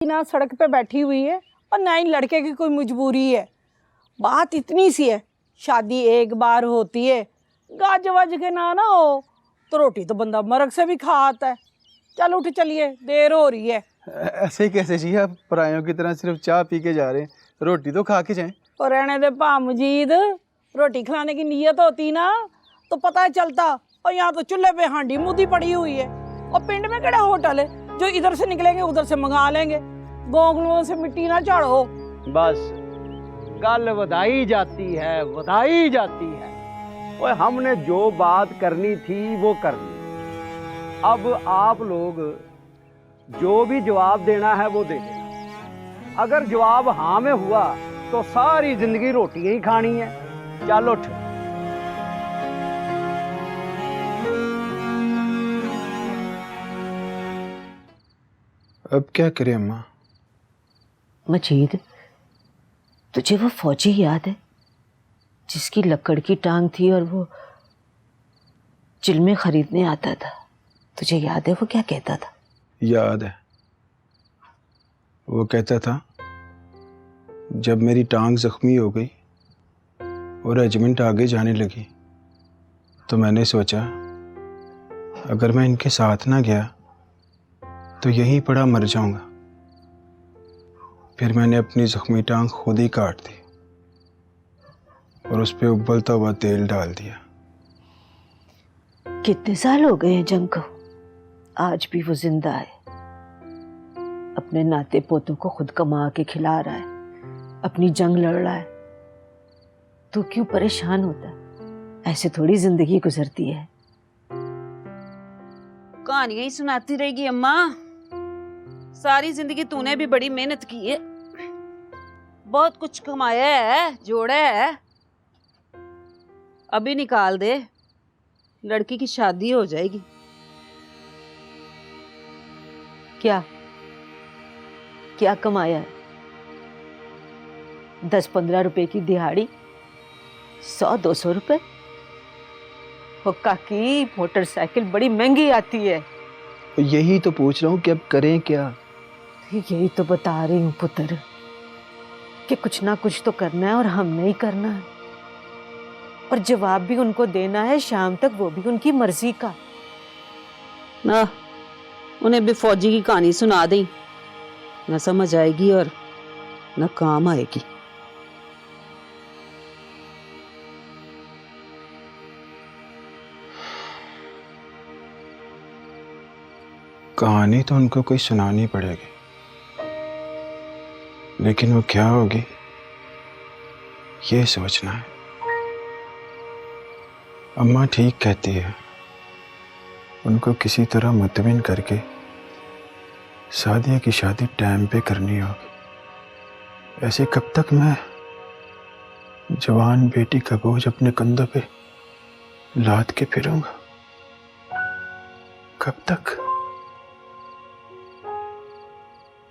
ना सड़क पे बैठी हुई है और ना ही लड़के की कोई मजबूरी है। बात इतनी सी है, शादी एक बार होती है, गाज वाज के ना हो तो रोटी तो बंदा मरग से भी खा आता है। चल उठ चलिए, देर हो रही है। ऐसे ही कैसे जी, आप परायों की तरह सिर्फ चाय पी के जा रहे हैं, रोटी तो खा के जाएं। और रहने दे भा मजीद, रोटी खिलाने की नीयत होती ना तो पता चलता। और यहाँ तो चूल्हे पे हांडी मुद्दी पड़ी हुई है और पिंड में केड़ा होटल है जो इधर से निकलेंगे उधर से मंगा लेंगे। गोंगलुओं से मिट्टी ना चाड़ो। बस गल वधाई जाती है, वधाई जाती है। ओए हमने जो बात करनी थी वो कर ली। अब आप लोग जो भी जवाब देना है वो दे देना। अगर जवाब हाँ में हुआ तो सारी जिंदगी रोटियां ही खानी है। चल उठ। अब क्या करें अम्मा? मजीद, तुझे वो फौजी याद है जिसकी लकड़ की टांग थी और वो चिलमे खरीदने आता था? तुझे याद है वो क्या कहता था? याद है। वो कहता था जब मेरी टांग जख्मी हो गई और रेजिमेंट आगे जाने लगी तो मैंने सोचा अगर मैं इनके साथ ना गया तो यहीं पड़ा मर जाऊंगा। फिर मैंने अपनी जख्मी टांग खुद ही काट दी और उस पर उबलता हुआ तेल डाल दिया। कितने साल हो गए हैं जंग को, आज भी वो जिंदा है। अपने नाते पोतों को खुद कमा के खिला रहा है, अपनी जंग लड़ रहा है। तू क्यों परेशान होता है? ऐसे थोड़ी जिंदगी गुजरती है। कहानियां ही सुनाती रहेगी अम्मा। सारी जिंदगी तूने भी बड़ी मेहनत की है, बहुत कुछ कमाया है, जोड़ा है। अभी निकाल दे, लड़की की शादी हो जाएगी। क्या क्या कमाया है? 10-15 रुपए की दिहाड़ी, 100-200 रुपए। हो काकी, मोटरसाइकिल बड़ी महंगी आती है। यही तो पूछ रहा हूँ कि अब करें क्या? यही तो बता रही हूँ पुत्र कि कुछ ना कुछ तो करना है और हमने ही करना है। और जवाब भी उनको देना है शाम तक, वो भी उनकी मर्जी का। ना उन्हें भी फौजी की कहानी सुना दी, ना समझ आएगी और ना काम आएगी। कहानी तो उनको कोई सुनानी पड़ेगी, लेकिन वो क्या होगी ये सोचना है। अम्मा ठीक कहती है, उनको किसी तरह मुतमिन करके सादिया की शादी टाइम पे करनी होगी। ऐसे कब तक मैं जवान बेटी का बोझ अपने कंधों पे लाद के फिरूंगा? कब तक?